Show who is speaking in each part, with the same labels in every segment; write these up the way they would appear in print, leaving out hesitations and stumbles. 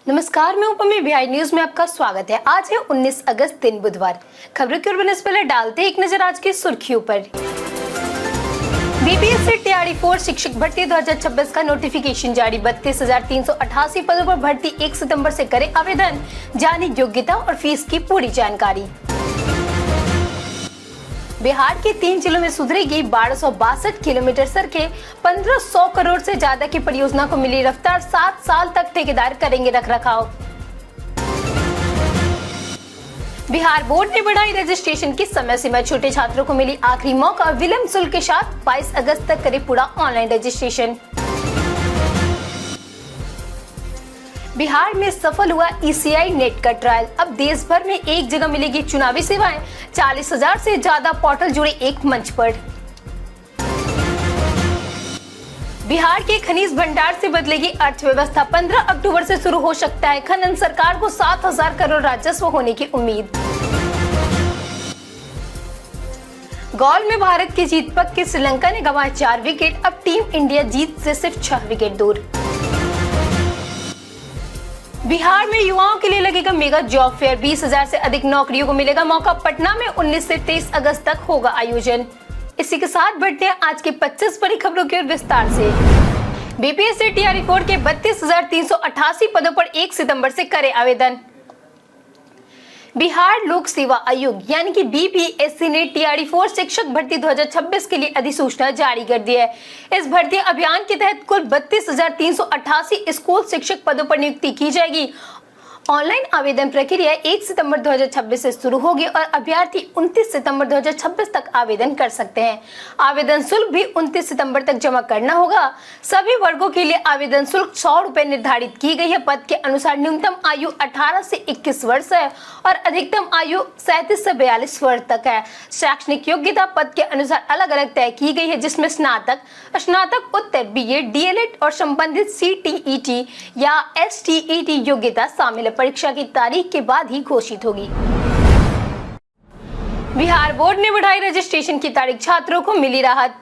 Speaker 1: नमस्कार, मैं उपमी बिहार न्यूज में आपका स्वागत है। आज है 19 अगस्त दिन बुधवार। खबरों की ओर बढ़ने से पहले डालते एक नजर आज की सुर्खियों पर। बीपीएससी टीआरई 4 शिक्षक भर्ती 2026 का नोटिफिकेशन जारी। 32,388 पदों पर भर्ती 1 सितंबर से करे आवेदन। जानी योग्यता और फीस की पूरी जानकारी। बिहार के 3 जिलों में सुधरेगी 1262 किलोमीटर सड़कें। 1500 करोड़ से ज्यादा की परियोजना को मिली रफ्तार। 7 साल तक ठेकेदार करेंगे रखरखाव। बिहार बोर्ड ने बढ़ाई रजिस्ट्रेशन की समय सीमा। छोटे छात्रों को मिली आखिरी मौका। विलंब शुल्क के साथ 22 अगस्त तक करे पूरा ऑनलाइन रजिस्ट्रेशन। बिहार में सफल हुआ ईसीआई नेट का ट्रायल। अब देश भर में एक जगह मिलेगी चुनावी सेवाएं। 40,000 से ज्यादा पोर्टल जुड़े एक मंच पर। बिहार के खनिज भंडार से बदलेगी अर्थव्यवस्था। 15 अक्टूबर से शुरू हो सकता है खनन। सरकार को 7,000 करोड़ राजस्व होने की उम्मीद। गोल में भारत की जीत पक के श्रीलंका ने गंवाए 4 विकेट। अब टीम इंडिया जीत से सिर्फ 6 विकेट दूर। बिहार में युवाओं के लिए लगेगा मेगा जॉब फेयर। 20,000 से अधिक नौकरियों को मिलेगा मौका। पटना में 19 से 23 अगस्त तक होगा आयोजन। इसी के साथ बढ़ते हैं आज की 25 बड़ी खबरों की ओर विस्तार से। बीपीएससी टीआरई 4 के 32,388 पदों पर 1 सितंबर से करे आवेदन। बिहार लोक सेवा आयोग यानी कि बीपीएससी ने टीआरई 4 शिक्षक भर्ती 2026 के लिए अधिसूचना जारी कर दी है। इस भर्ती अभियान के तहत कुल 32,388 स्कूल शिक्षक पदों पर नियुक्ति की जाएगी। ऑनलाइन आवेदन प्रक्रिया 1 सितंबर 2026 से शुरू होगी और अभ्यर्थी 29 सितंबर 2026 तक आवेदन कर सकते हैं। आवेदन शुल्क भी 29 सितंबर तक जमा करना होगा। सभी वर्गों के लिए आवेदन शुल्क 100 रुपए निर्धारित की गई है। पद के अनुसार न्यूनतम आयु 18 से 21 वर्ष है और अधिकतम आयु 37 से 42 वर्ष तक है। शैक्षणिक योग्यता पद के अनुसार अलग अलग तय की गई है, जिसमें स्नातक, स्नातक उत्तर, बीएड, डीएलएड और संबंधित सीटीईटी या एसटीईटी योग्यता शामिल है। परीक्षा की तारीख के बाद ही घोषित होगी। बिहार बोर्ड ने बढ़ाई रजिस्ट्रेशन की तारीख। छात्रों को मिली राहत।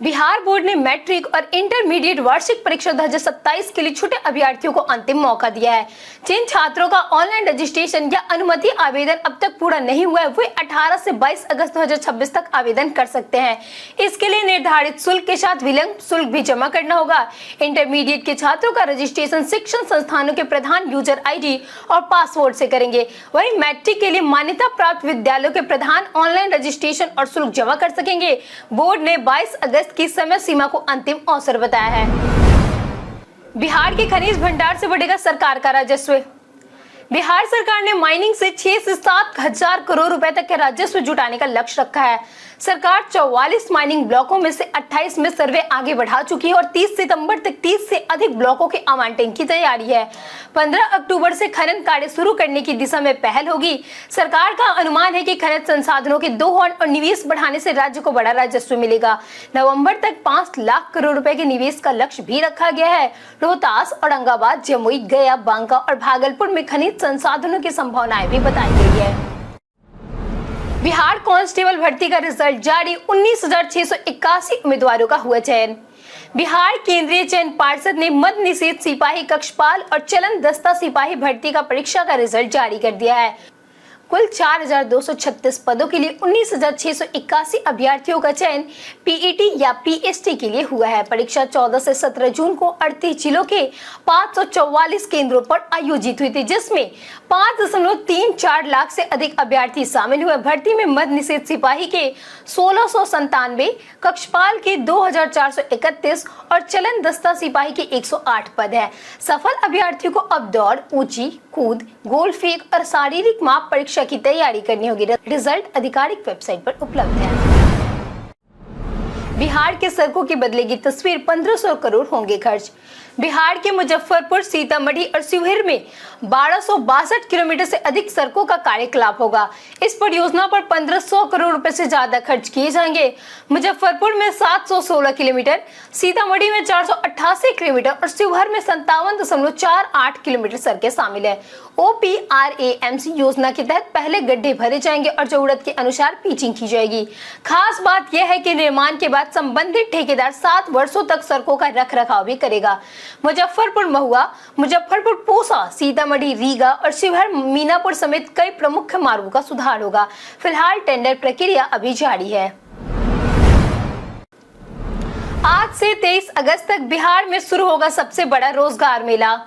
Speaker 1: बिहार बोर्ड ने मैट्रिक और इंटरमीडिएट वार्षिक परीक्षा 2027 के लिए छूटे अभ्यर्थियों को अंतिम मौका दिया है। जिन छात्रों का ऑनलाइन रजिस्ट्रेशन या अनुमति आवेदन अब तक पूरा नहीं हुआ है, वे 18 से 22 अगस्त 2026 तक आवेदन कर सकते हैं। इसके लिए निर्धारित शुल्क के साथ विलंब शुल्क भी जमा करना होगा। इंटरमीडिएट के छात्रों का रजिस्ट्रेशन शिक्षण संस्थानों के प्रधान यूजर आईडी और पासवर्ड से करेंगे। वहीं मैट्रिक के लिए मान्यता प्राप्त विद्यालयों के प्रधान ऑनलाइन रजिस्ट्रेशन और शुल्क जमा कर सकेंगे। बोर्ड ने 22 अगस्त की समय सीमा को अंतिम अवसर बताया है। बिहार के खनिज भंडार से बढ़ेगा सरकार का राजस्व। बिहार सरकार ने माइनिंग से 6 से 7 हजार करोड़ रुपए तक के राजस्व जुटाने का लक्ष्य रखा है। सरकार 44 माइनिंग ब्लॉकों में से 28 में सर्वे आगे बढ़ा चुकी है और 30 सितंबर तक 30 से अधिक ब्लॉकों के आवंटन की तैयारी है। 15 अक्टूबर से खनन कार्य शुरू करने की दिशा में पहल होगी। सरकार का अनुमान है कि खनिज संसाधनों के दोहन और निवेश बढ़ाने से राज्य को बड़ा राजस्व मिलेगा। नवंबर तक 5 लाख करोड़ रुपए के निवेश का लक्ष्य भी रखा गया है। रोहतास, औरंगाबाद, जमुई, गया, बांका और भागलपुर में खनिज संसाधनों की संभावनाएं भी बताई गई है। बिहार कांस्टेबल भर्ती का रिजल्ट जारी। 19,681 उम्मीदवारों का हुआ चयन। बिहार केंद्रीय चयन पार्षद ने मद्य निषेध सिपाही, कक्षपाल और चलन दस्ता सिपाही भर्ती का परीक्षा का रिजल्ट जारी कर दिया है। कुल 4,236 पदों के लिए 19,681 अभ्यर्थियों का चयन पीईटी या पीएसटी के लिए हुआ है। परीक्षा 14 से 17 जून को 38 जिलों के 544 केंद्रों पर आयोजित हुई थी, जिसमें 5.34 लाख से अधिक अभ्यर्थी शामिल हुए। भर्ती में मद्य निषेध सिपाही के 1697, कक्षपाल के 2,431 और चलन दस्ता सिपाही के 108 पद है। सफल अभ्यर्थियों को अब दौड़, ऊंची कूद, गोल फेंक और शारीरिक माप परीक्षा की तैयारी करनी होगी। रिजल्ट आधिकारिक वेबसाइट पर उपलब्ध है। बिहार के सड़कों की बदलेगी तस्वीर। 1500 करोड़ होंगे खर्च। बिहार के मुजफ्फरपुर, सीतामढ़ी और शिवहर में 1262 किलोमीटर से अधिक सड़कों का कार्यकलाप होगा। इस परियोजना पर 1500 करोड़ रुपए से ज्यादा खर्च किए जाएंगे। मुजफ्फरपुर में 716 किलोमीटर, सीतामढ़ी में 488 किलोमीटर और शिवहर में 57.48 किलोमीटर सड़कें शामिल है। OPRAMC योजना के तहत पहले गड्ढे भरे जाएंगे और जरूरत के अनुसार पिचिंग की जाएगी। खास बात यह है कि निर्माण के बाद संबंधित ठेकेदार 7 वर्षों तक सड़कों का रखरखाव भी करेगा। मुजफ्फरपुर महुआ, मुजफ्फरपुर पूसा, सीतामढ़ी रीगा और शिवहर मीनापुर समेत कई प्रमुख मार्गों का सुधार होगा। फिलहाल टेंडर प्रक्रिया अभी जारी है। आज से 23 अगस्त तक बिहार में शुरू होगा सबसे बड़ा रोजगार मेला।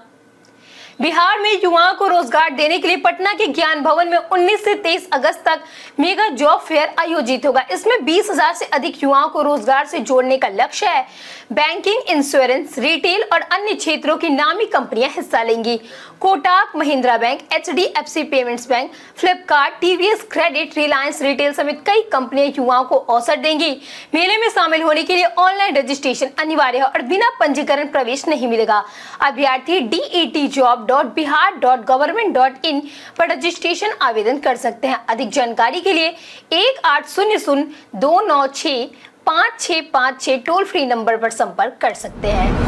Speaker 1: बिहार में युवाओं को रोजगार देने के लिए पटना के ज्ञान भवन में 19 से 23 अगस्त तक मेगा जॉब फेयर आयोजित होगा। इसमें 20,000 से अधिक युवाओं को रोजगार से जोड़ने का लक्ष्य है। बैंकिंग, इंश्योरेंस, रिटेल और अन्य क्षेत्रों की नामी कंपनियां हिस्सा लेंगी। Kotak Mahindra bank, HDFC payments bank, Flipkart, TVS credit, Reliance retail समेत कई कंपनियां युवाओं को अवसर देंगी। मेले में शामिल होने के लिए ऑनलाइन रजिस्ट्रेशन अनिवार्य है और बिना पंजीकरण प्रवेश नहीं मिलेगा। अभ्यर्थी DETjob.bihar.government.in पर रजिस्ट्रेशन आवेदन कर सकते हैं। अधिक जानकारी के लिए 1800-296-5656 टोल फ्री नंबर पर संपर्क कर सकते हैं।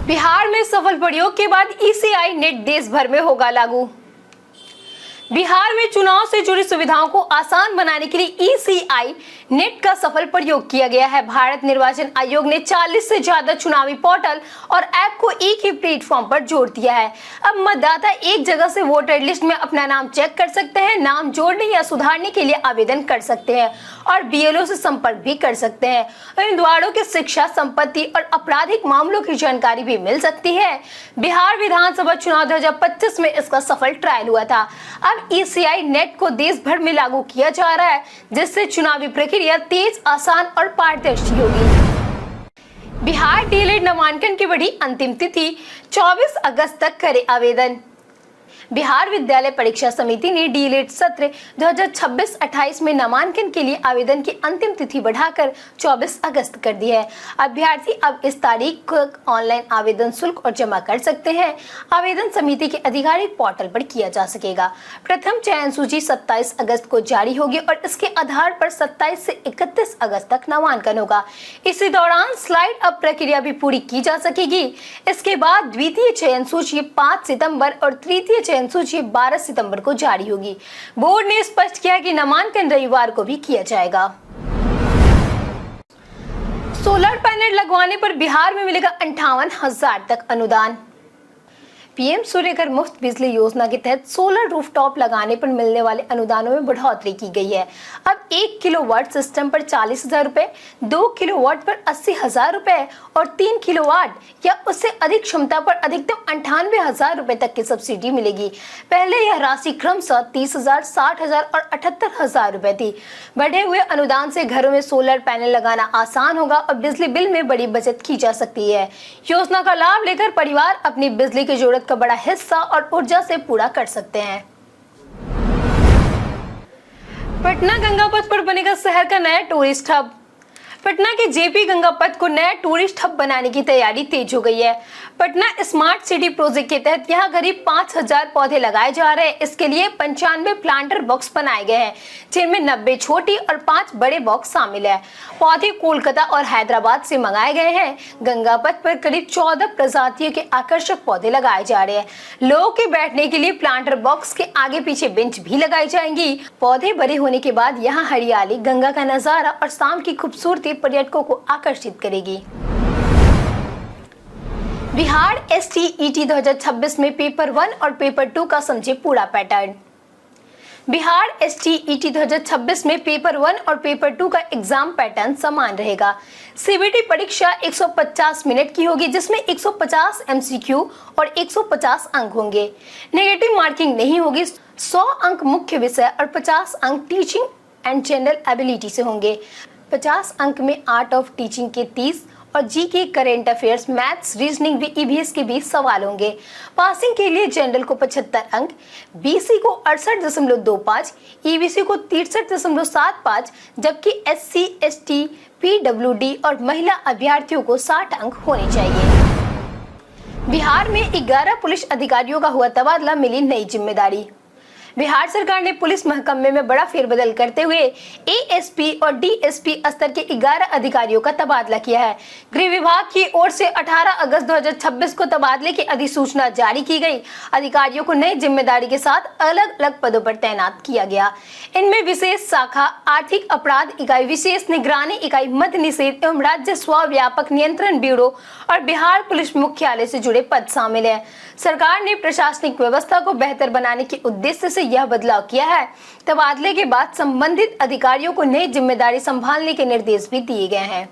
Speaker 1: बिहार में सफल प्रयोग के बाद ECI नेट देश भर में होगा लागू। बिहार में चुनाव से जुड़ी सुविधाओं को आसान बनाने के लिए ECI नेट का सफल प्रयोग किया गया है। भारत निर्वाचन आयोग ने 40 से ज्यादा चुनावी पोर्टल और ऐप को एक ही प्लेटफॉर्म पर जोड़ दिया है। अब मतदाता एक जगह से वोटर लिस्ट में अपना नाम चेक कर सकते हैं, नाम जोड़ने या सुधारने के लिए आवेदन कर सकते हैं और BLO से संपर्क भी कर सकते हैं। उम्मीदवारों की शिक्षा, संपत्ति और आपराधिक मामलों की जानकारी भी मिल सकती है। बिहार विधानसभा चुनाव 2025 में इसका सफल ट्रायल हुआ था। अब ECI नेट को देश भर में लागू किया जा रहा है, जिससे चुनावी प्रक्रिया तेज, आसान और पारदर्शी होगी। बिहार DLED नामांकन की बढ़ी अंतिम तिथि, 24 अगस्त तक करे आवेदन। बिहार विद्यालय परीक्षा समिति ने DLED सत्र 2026-28 में नामांकन के लिए आवेदन की अंतिम तिथि बढ़ाकर 24 अगस्त कर दी है। अभ्यर्थी अब इस तारीख को ऑनलाइन आवेदन शुल्क और जमा कर सकते हैं। आवेदन समिति के आधिकारिक पोर्टल पर किया जा सकेगा। प्रथम चयन सूची 27 अगस्त को जारी होगी और इसके आधार पर 27 से 31 अगस्त तक नामांकन होगा। इसी दौरान स्लाइड अप प्रक्रिया भी पूरी की जा सकेगी। इसके बाद द्वितीय चयन सूची 5 सितंबर और तृतीय चयन सूची 12 सितंबर को जारी होगी। बोर्ड ने स्पष्ट किया कि नामांकन रविवार को भी किया जाएगा। सोलर पैनल लगवाने पर बिहार में मिलेगा 58,000 तक अनुदान। PM सूर्यघर मुफ्त बिजली योजना के तहत सोलर रूफटॉप लगाने पर मिलने वाले अनुदानों में बढ़ोतरी की गई है। अब 1 किलोवाट सिस्टम पर 40,000 रुपए, 2 किलोवाट पर 80,000 रुपए और 3 किलोवाट या उससे अधिक क्षमता पर अधिकतम 98,000 रुपए तक की सब्सिडी मिलेगी। पहले यह राशि क्रमशः 30,000, 60,000 और 78,000 रुपए थी। बढ़े हुए अनुदान से घरों में सोलर पैनल लगाना आसान होगा और बिजली बिल में बड़ी बचत की जा सकती है। योजना का लाभ लेकर परिवार अपनी बिजली की जरूरत का बड़ा हिस्सा और ऊर्जा से पूरा कर सकते हैं। पटना गंगा पथ पर बनेगा शहर का नया टूरिस्ट हब। पटना के JP गंगा पथ को नया टूरिस्ट हब बनाने की तैयारी तेज हो गई है। पटना स्मार्ट सिटी प्रोजेक्ट के तहत यहां करीब 5,000 पौधे लगाए जा रहे हैं। इसके लिए 95 प्लांटर बॉक्स बनाए गए हैं, जिनमें 90 छोटी और 5 बड़े बॉक्स शामिल है। पौधे कोलकाता और हैदराबाद से मंगाए गए हैं। गंगा पथ पर करीब 14 प्रजातियों के आकर्षक पौधे लगाए जा रहे हैं। लोगों के बैठने के लिए प्लांटर बॉक्स के आगे पीछे बेंच भी लगाई जाएंगी। पौधे बड़े होने के बाद यहाँ हरियाली, गंगा का नजारा और शाम की खूबसूरती पर्यटकों को आकर्षित करेगी। बिहार STET 2026 में पेपर 1 और पेपर 2 का समझे पूरा पैटर्न। बिहार STET 2026 में पेपर 1 और पेपर 2 का एग्जाम पैटर्न समान रहेगा। CBT परीक्षा 150 मिनट की होगी, जिसमें 150 MCQ और 150 अंक होंगे। नेगेटिव मार्किंग नहीं होगी। 100 अंक मुख्य विषय और 50 अंक टीचिंग एंड जनरल एबिलिटी से होंगे। 50 अंक में आर्ट ऑफ टीचिंग के 30 और GK, current affairs, maths, reasoning व EVS के 20 सवाल होंगे। पासिंग के लिए जनरल को 75 अंक, BC को 68.25, EVC को 63.75, जबकि SC, ST, PWD और महिला अभ्यर्थियों को 60 अंक होने चाहिए। बिहार में 11 पुलिस अधिकारियों का हुआ तबादला, मिली नई जिम्मेदारी। बिहार सरकार ने पुलिस महकमे में बड़ा फेरबदल करते हुए एएसपी और डीएसपी स्तर के 11 अधिकारियों का तबादला किया है। गृह विभाग की ओर से 18 अगस्त 2026 को तबादले की अधिसूचना जारी की गई। अधिकारियों को नई जिम्मेदारी के साथ अलग अलग पदों पर तैनात किया गया। इनमें विशेष शाखा, आर्थिक अपराध इकाई, विशेष निगरानी इकाई, मद्य निषेध एवं राजस्व व्यापक नियंत्रण ब्यूरो और बिहार पुलिस मुख्यालय से जुड़े पद शामिल है। सरकार ने प्रशासनिक व्यवस्था को बेहतर बनाने के उद्देश्य से यह बदलाव किया है। तबादले के बाद संबंधित अधिकारियों को नई जिम्मेदारी संभालने के निर्देश भी दिए गए हैं।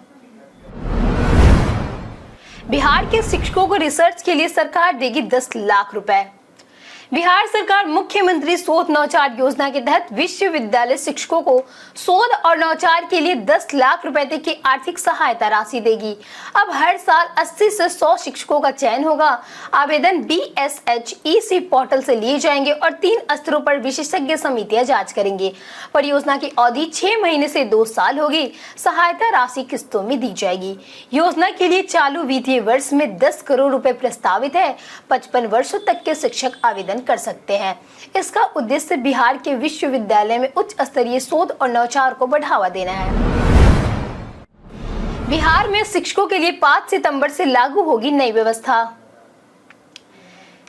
Speaker 1: बिहार के शिक्षकों को रिसर्च के लिए सरकार देगी 10 लाख रुपए। बिहार सरकार मुख्यमंत्री शोध नवाचार योजना के तहत विश्वविद्यालय शिक्षकों को शोध और नवाचार के लिए 10 लाख रुपए तक की आर्थिक सहायता राशि देगी। अब हर साल 80 से 100 शिक्षकों का चयन होगा। आवेदन BSHEC पोर्टल से लिए जाएंगे और 3 स्तरों पर विशेषज्ञ समितियां जांच करेंगी। परियोजना की अवधि 6 महीने से 2 साल होगी। सहायता राशि किस्तों में दी जाएगी। योजना के लिए चालू वित्तीय वर्ष में 10 करोड़ रुपए प्रस्तावित है। 55 वर्षों तक के शिक्षक आवेदन कर सकते हैं। इसका उद्देश्य बिहार के विश्वविद्यालय में उच्च स्तरीय शोध और नवाचार को बढ़ावा देना है। बिहार में शिक्षकों के लिए 5 सितंबर से लागू होगी नई व्यवस्था।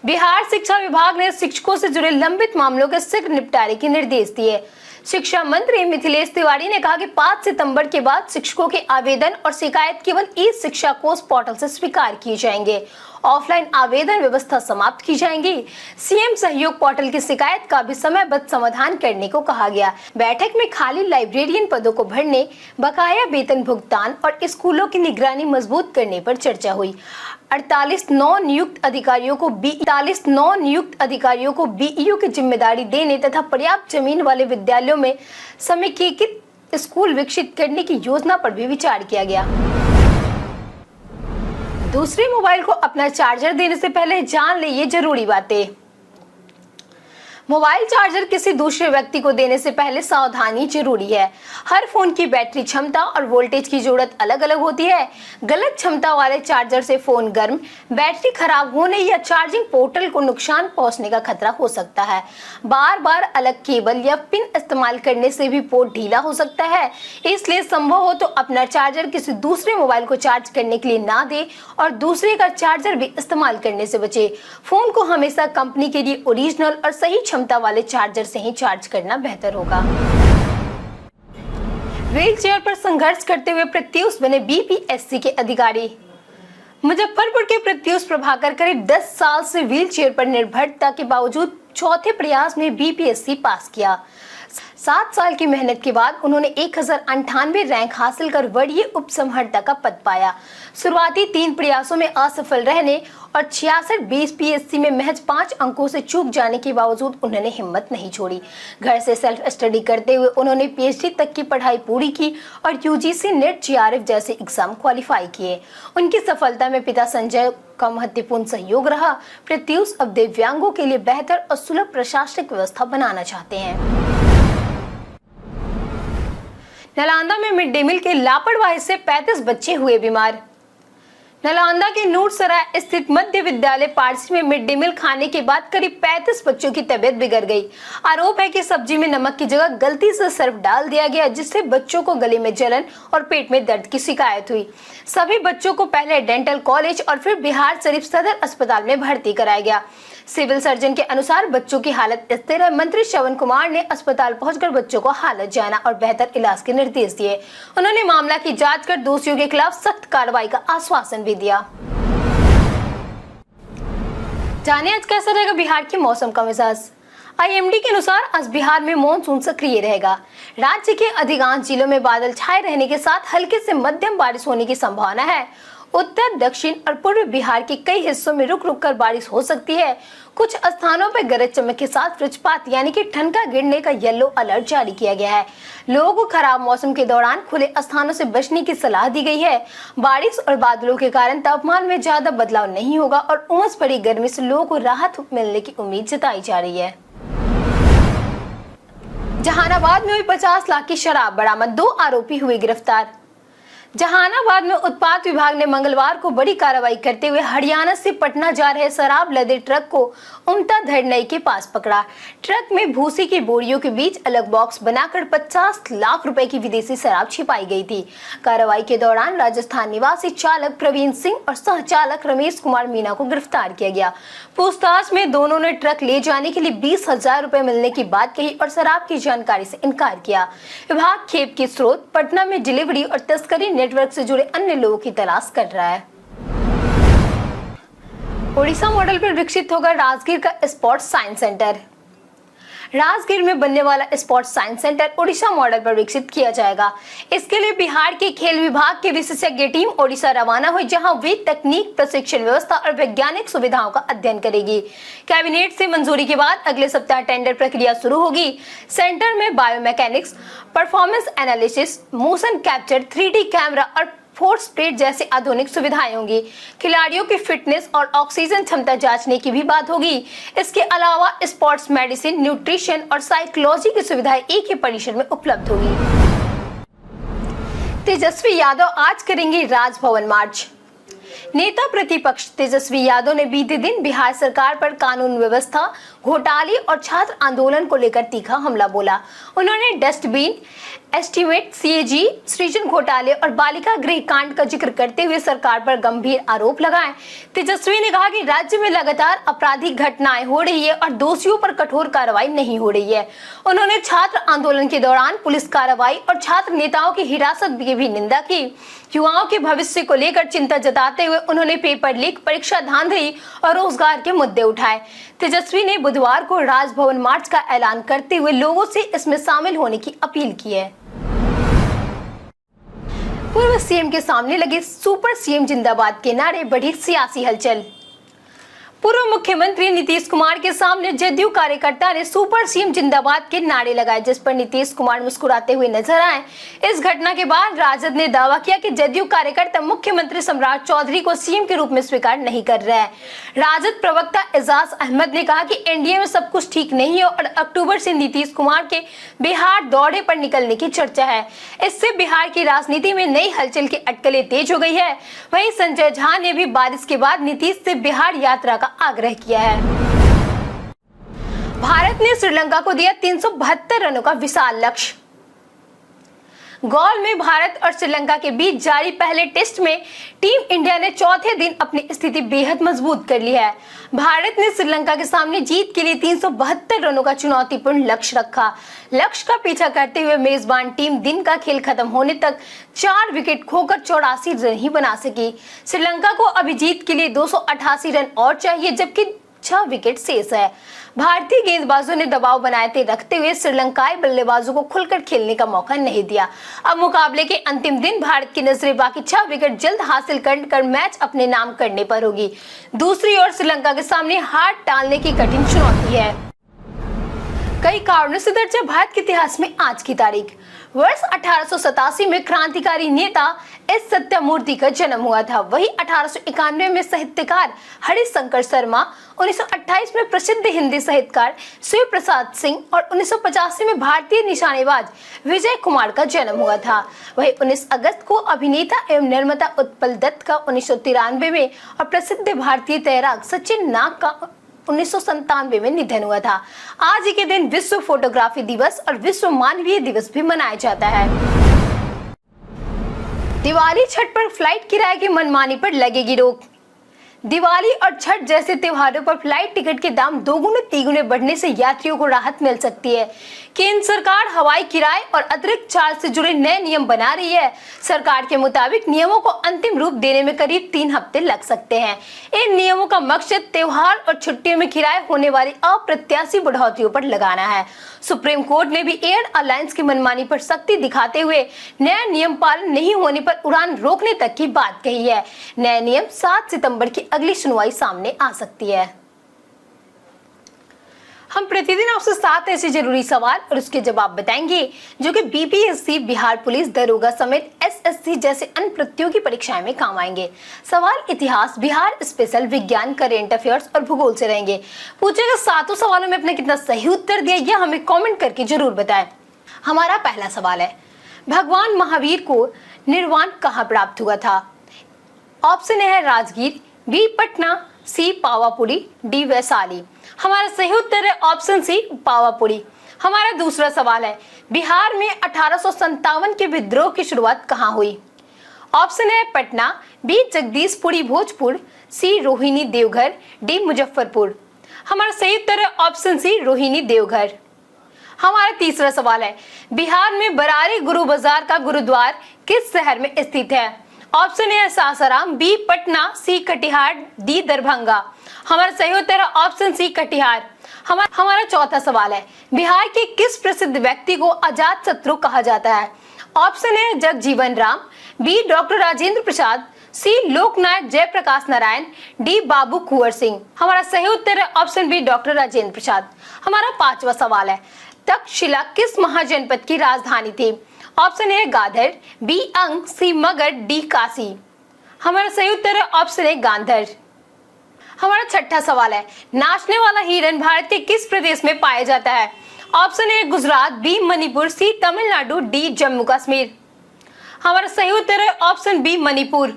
Speaker 1: बिहार शिक्षा विभाग ने शिक्षकों से जुड़े लंबित मामलों के शीघ्र निपटारे के निर्देश दिए। शिक्षा मंत्री मिथिलेश तिवारी ने कहा कि 5 सितंबर के बाद शिक्षकों के आवेदन और शिकायत केवल ई शिक्षा कोष पोर्टल से स्वीकार किए जाएंगे। ऑफलाइन आवेदन व्यवस्था समाप्त की जाएंगी। सीएम सहयोग पोर्टल की शिकायत का भी समयबद्ध समाधान करने को कहा गया। बैठक में खाली लाइब्रेरियन पदों को भरने, बकाया वेतन भुगतान और स्कूलों की निगरानी मजबूत करने पर चर्चा हुई। 48 नवनियुक्त अधिकारियों को बीईओ की जिम्मेदारी देने तथा पर्याप्त जमीन वाले विद्यालयों में समेकीकृत स्कूल विकसित करने की योजना पर भी विचार किया गया। दूसरे मोबाइल को अपना चार्जर देने से पहले जान ले ये जरूरी बातें। मोबाइल चार्जर किसी दूसरे व्यक्ति को देने से पहले सावधानी जरूरी है। हर फोन की बैटरी क्षमता और वोल्टेज की जरूरत अलग अलग होती है। गलत क्षमता वाले चार्जर से फोन गर्म, बैटरी खराब होने या चार्जिंग पोर्टल को नुकसान पहुंचने का खतरा हो सकता है। बार बार अलग केबल या पिन इस्तेमाल करने से भी पोर्ट ढीला हो सकता है। इसलिए संभव हो तो अपना चार्जर किसी दूसरे मोबाइल को चार्ज करने के लिए ना दे और दूसरे का चार्जर भी इस्तेमाल करने से बचे। फोन को हमेशा कंपनी के लिए ओरिजिनल और सही क्षमता वाले चार्जर से ही चार्ज करना बेहतर होगा। व्हील चेयर पर संघर्ष करते हुए प्रत्यूष बने बीपीएससी के अधिकारी। मुजफ्फरपुर के प्रत्यूष प्रभाकर करीब 10 साल से व्हील चेयर पर निर्भरता के बावजूद चौथे प्रयास में बीपीएससी पास किया। 7 साल की मेहनत के बाद उन्होंने 1098 रैंक हासिल कर वरीय उपसंहर्ता का पद पाया। शुरुआती 3 प्रयासों में असफल रहने और 66 बीपीएससी में महज 5 अंकों से चूक जाने के बावजूद उन्होंने हिम्मत नहीं छोड़ी। घर से सेल्फ स्टडी करते हुए उन्होंने पीएचडी तक की पढ़ाई पूरी की और यूजीसी नेट जीआरएफ जैसे एग्जाम क्वालिफाई किए। उनकी सफलता में पिता संजय का महत्वपूर्ण सहयोग रहा। प्रत्यूष अब दिव्यांगों के लिए बेहतर और सुलभ प्रशासनिक व्यवस्था बनाना चाहते हैं। नालंदा में मिड डे मील के लापरवाही से 35 बच्चे हुए बीमार। नालंदा के नूरसराय स्थित मध्य विद्यालय पारसी में मिड डे मील खाने के बाद करीब 35 बच्चों की तबीयत बिगड़ गई। आरोप है कि सब्जी में नमक की जगह गलती से सर्फ डाल दिया गया, जिससे बच्चों को गले में जलन और पेट में दर्द की शिकायत हुई। सभी बच्चों को पहले डेंटल कॉलेज और फिर बिहार शरीफ सदर अस्पताल में भर्ती कराया गया। सिविल सर्जन के अनुसार बच्चों की हालत स्थिर है। मंत्री श्रवण कुमार ने अस्पताल पहुंचकर बच्चों को हालत जाना और बेहतर इलाज के निर्देश दिए। उन्होंने मामला की जांच कर दोषियों के खिलाफ सख्त कार्रवाई का आश्वासन भी दिया। जानिए आज कैसा रहेगा बिहार के मौसम का मिजाज। आईएमडी के अनुसार आज बिहार में मानसून सक्रिय रहेगा। राज्य के अधिकांश जिलों में बादल छाए रहने के साथ हल्के से मध्यम बारिश होने की संभावना है। उत्तर, दक्षिण और पूर्व बिहार के कई हिस्सों में रुक रुक कर बारिश हो सकती है। कुछ स्थानों पर गरज चमक के साथ वज्रपात यानी कि ठनका गिरने का येलो अलर्ट जारी किया गया है। लोगों को खराब मौसम के दौरान खुले स्थानों से बचने की सलाह दी गई है। बारिश और बादलों के कारण तापमान में ज्यादा बदलाव नहीं होगा और उमस भरी गर्मी से लोगों को राहत मिलने की उम्मीद जताई जा रही है। जहानाबाद में हुई 50 लाख की शराब बरामद, 2 आरोपी हुए गिरफ्तार। जहानाबाद में उत्पाद विभाग ने मंगलवार को बड़ी कार्रवाई करते हुए हरियाणा से पटना जा रहे शराब लदे ट्रक को उमटा धरनई के पास पकड़ा। ट्रक में भूसी की बोरियों के बीच अलग बॉक्स बनाकर 50 लाख रुपए की विदेशी शराब छिपाई गई थी। कार्रवाई के दौरान राजस्थान निवासी चालक प्रवीण सिंह और सहचालक रमेश कुमार मीना को गिरफ्तार किया गया। पूछताछ में दोनों ने ट्रक ले जाने के लिए 20,000 रुपए मिलने की बात कही और शराब की जानकारी से इनकार किया। विभाग खेप के स्रोत पटना में डिलीवरी और तस्करी नेटवर्क से जुड़े अन्य लोगों की तलाश कर रहा है। ओडिशा मॉडल पर विकसित होगा राजगीर का स्पोर्ट्स साइंस सेंटर। राजगीर में बनने वाला sports science centre Odisha model पर विकसित किया जाएगा। इसके लिए बिहार के खेल विभाग की विशेषज्ञ टीम ओडिशा रवाना हुई, जहां वे तकनीक, प्रशिक्षण व्यवस्था और वैज्ञानिक सुविधाओं का अध्ययन करेगी। कैबिनेट से मंजूरी के बाद अगले सप्ताह टेंडर प्रक्रिया शुरू होगी। सेंटर में biomechanics, performance analysis, motion capture, 3D camera और फोर्स प्लेट जैसी आधुनिक सुविधाएं होंगी। खिलाड़ियों की फिटनेस और ऑक्सीजन क्षमता जांचने की भी बात होगी। इसके अलावा स्पोर्ट्स मेडिसिन, न्यूट्रिशन और साइकोलॉजी की सुविधाएं एक ही परिसर में उपलब्ध होगी। तेजस्वी यादव आज करेंगे राजभवन मार्च। नेता प्रतिपक्ष तेजस्वी यादव ने बीते दिन बिहार सरकार पर कानून व्यवस्था घोटाले और छात्र आंदोलन को लेकर तीखा हमला बोला। उन्होंने डस्टबिन, एस्टीमेट, सीएजी, सृजन घोटाले और बालिका गृह कांड का जिक्र करते हुए सरकार पर गंभीर आरोप लगाए। तेजस्वी ने कहा कि राज्य में लगातार आपराधिक घटनाएं हो रही है और दोषियों पर कठोर कार्रवाई नहीं हो रही है। उन्होंने छात्र आंदोलन के दौरान पुलिस कार्रवाई और छात्र नेताओं की हिरासत की भी निंदा की। युवाओं के भविष्य को लेकर चिंता जताते हुए उन्होंने पेपर लीक, परीक्षा धांधली और रोजगार के मुद्दे उठाए। तेजस्वी ने बुधवार को राजभवन मार्च का ऐलान करते हुए लोगों से इसमें शामिल होने की अपील की है। पूर्व सीएम के सामने लगे सुपर सीएम जिंदाबाद के नारे, बढ़ी सियासी हलचल। पूर्व मुख्यमंत्री नीतीश कुमार के सामने जदयू कार्यकर्ता ने सुपर सीएम जिंदाबाद के नारे लगाए, जिस पर नीतीश कुमार मुस्कुराते हुए नजर आए। इस घटना के बाद राजद ने दावा किया कि जदयू कार्यकर्ता मुख्यमंत्री सम्राट चौधरी को सीएम के रूप में स्वीकार नहीं कर रहे हैं। राजद प्रवक्ता एजाज अहमद ने कहा कि एनडीए में सब कुछ ठीक नहीं है और अक्टूबर से नीतीश कुमार के बिहार दौरे पर निकलने की चर्चा है। इससे बिहार की राजनीति में नई हलचल की अटकलें तेज हो गई है। वहीं संजय झा ने भी बारिश के बाद नीतीश से बिहार यात्रा का आग्रह किया है। भारत ने श्रीलंका को दिया 372 रनों का विशाल लक्ष्य। गॉल में भारत और श्रीलंका के बीच जारी पहले टेस्ट में टीम इंडिया ने चौथे दिन अपनी स्थिति बेहद मजबूत कर ली है। भारत ने श्रीलंका के सामने जीत के लिए 372 रनों का चुनौतीपूर्ण लक्ष्य रखा। लक्ष्य का पीछा करते हुए मेजबान टीम दिन का खेल खत्म होने तक 4 विकेट खोकर 84 रन ही बना सकी। श्रीलंका को अभी जीत के लिए 288 रन और चाहिए, जबकि 6 विकेट शेष है। भारतीय गेंदबाजों ने दबाव बनाए रखते हुए श्रीलंकाई बल्लेबाजों को खुलकर खेलने का मौका नहीं दिया। अब मुकाबले के अंतिम दिन भारत की नजरें बाकी 6 विकेट जल्द हासिल कर मैच अपने नाम करने पर होगी। दूसरी ओर श्रीलंका के सामने हार टालने की कठिन चुनौती है। कई कारणों से दर्ज है भारत के इतिहास में आज की तारीख। वर्ष 1887 में क्रांतिकारी नेता एस सत्यमूर्ति का जन्म हुआ था। वही 1891 में साहित्यकार हरिशंकर शर्मा, 1928 में प्रसिद्ध हिंदी साहित्यकार शिव प्रसाद सिंह और 1985 में भारतीय निशानेबाज विजय कुमार का जन्म हुआ था। वही 19 अगस्त को अभिनेता एवं निर्माता उत्पल दत्त का 1993 में और प्रसिद्ध भारतीय तैराक सचिन नाग का 1997 में निधन हुआ था। आज ही के दिन विश्व फोटोग्राफी दिवस और विश्व मानवीय दिवस भी मनाया जाता है। दिवाली, छठ पर फ्लाइट किराए की मनमानी पर लगेगी रोक। दिवाली और छठ जैसे त्योहारों पर फ्लाइट टिकट के दाम दोगुने तिगुने बढ़ने से यात्रियों को राहत मिल सकती है। केंद्र सरकार हवाई किराए और अतिरिक्त चार्ज से जुड़े नए नियम बना रही है। सरकार के मुताबिक नियमों को अंतिम रूप देने में करीब 3 हफ्ते लग सकते हैं। इन नियमों का मकसद त्योहार और छुट्टियों में किराए होने वाली अप्रत्याशित बढ़ोतरियों पर लगाना है। सुप्रीम कोर्ट ने भी एयर अलायंस की मनमानी पर सख्ती दिखाते हुए नया नियम पालन नहीं होने पर उड़ान रोकने तक की बात कही है। नया नियम 7 सितंबर की अगली सुनवाई सामने आ सकती है। हम प्रतिदिन आपसे 7 ऐसे जरूरी सवाल और उसके जवाब बताएंगे जो कि बीपीएससी, बिहार पुलिस दरोगा समेत एसएससी जैसे अन्य प्रतियोगी परीक्षाएं में काम आएंगे। सवाल इतिहास, बिहार स्पेशल, विज्ञान, करेंट अफेयर्स और भूगोल से रहेंगे। पूछे गए 7 सवालों में अपने कितना सही उत्तर दिया यह हमें कॉमेंट करके जरूर बताएं। हमारा पहला सवाल है, भगवान महावीर को निर्वाण कहाँ प्राप्त हुआ था? ऑप्शन ए है राजगीर, बी पटना, सी पावापुरी, डी वैशाली। हमारा सही उत्तर है ऑप्शन सी पावापुरी। हमारा दूसरा सवाल है, बिहार में 1857 के विद्रोह की शुरुआत कहाँ हुई? ऑप्शन है पटना, बी जगदीशपुरी भोजपुर, सी रोहिणी देवघर, डी मुजफ्फरपुर। हमारा सही उत्तर है ऑप्शन सी रोहिणी देवघर। हमारा तीसरा सवाल है, बिहार में बरारी गुरु बाजार का गुरुद्वार किस शहर में स्थित है? Option A Sasaram, B Patna, C Katihar, D Darbhanga. हमारा सही उत्तर है ऑप्शन सी कटिहार। हमारा चौथा सवाल है, बिहार के किस प्रसिद्ध व्यक्ति को अजात शत्रु कहा जाता है? Option A Jagjivan Ram, B doctor Rajendra Prasad, C Loknayak Jayaprakash Narayan, D Babu Kunwar Singh. हमारा सही उत्तर है option B doctor Rajendra Prasad. हमारा पांचवा सवाल है, तक्षशिला किस महाजनपद की राजधानी थी? ऑप्शन ए गांधर, बी अंग, सी मगध, डी काशी। हमारा सही उत्तर है ऑप्शन ए गांधर। हमारा छठा सवाल है, नाचने वाला हिरन भारत के किस प्रदेश में पाया जाता है? Option A Gujarat, B Manipur, C Tamil Nadu, D Jammu Kashmir. हमारा सही उत्तर है ऑप्शन बी मणिपुर।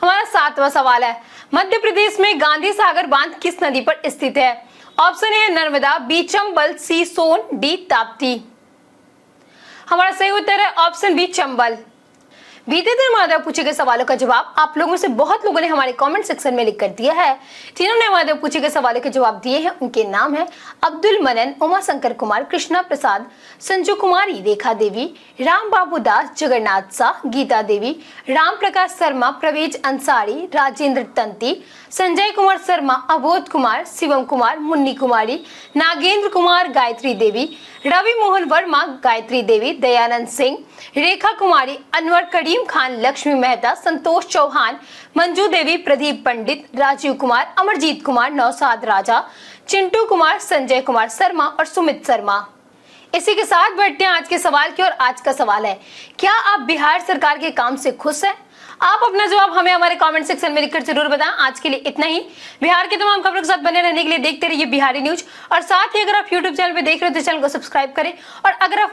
Speaker 1: हमारा सातवां सवाल है, मध्य प्रदेश में गांधी सागर बांध किस नदी पर स्थित है? Option A Narmada, B Chambal, C Son, D Tapti. हमारा सही उत्तर है ऑप्शन बी चंबल। बीते दिन हमारे पूछे गए सवालों का जवाब आप लोगों में से बहुत लोगों ने हमारे कमेंट सेक्शन में लिख कर दिया है। जिन्होंने हमारे पूछे गए सवालों के जवाब दिए हैं उनके नाम है अब्दुल मनन, उमा शंकर कुमार, कृष्णा प्रसाद, संजू कुमारी, रेखा देवी, राम बाबू दास, जगन्नाथ शाह, गीता देवी, राम प्रकाश शर्मा, प्रवेज अंसारी, राजेंद्र तंती, संजय कुमार शर्मा, अबोध कुमार, शिवम कुमार, मुन्नी कुमारी, नागेंद्र कुमार, गायत्री देवी, रवि मोहन वर्मा, गायत्री देवी, दयानंद सिंह, रेखा कुमारी, अनवर करीम खान, लक्ष्मी मेहता, संतोष चौहान, मंजू देवी, प्रदीप पंडित, राजीव कुमार, अमरजीत कुमार, नौसाद राजा, चिंटू कुमार, संजय कुमार शर्मा और सुमित शर्मा। इसी के साथ बढ़ते हैं आज के सवाल की ओर। आज का सवाल है, क्या आप बिहार सरकार के काम से खुश हैं? आप अपना जवाब हमें हमारे कमेंट सेक्शन में लिखकर जरूर बताएं। आज के लिए इतना ही। बिहार के तमाम खबरों के साथ बने रहने के लिए देखते रहिए बिहारी न्यूज और साथ ही अगर आप यूट्यूब चैनल पे देख रहे हो तो चैनल को सब्सक्राइब करें और अगर आप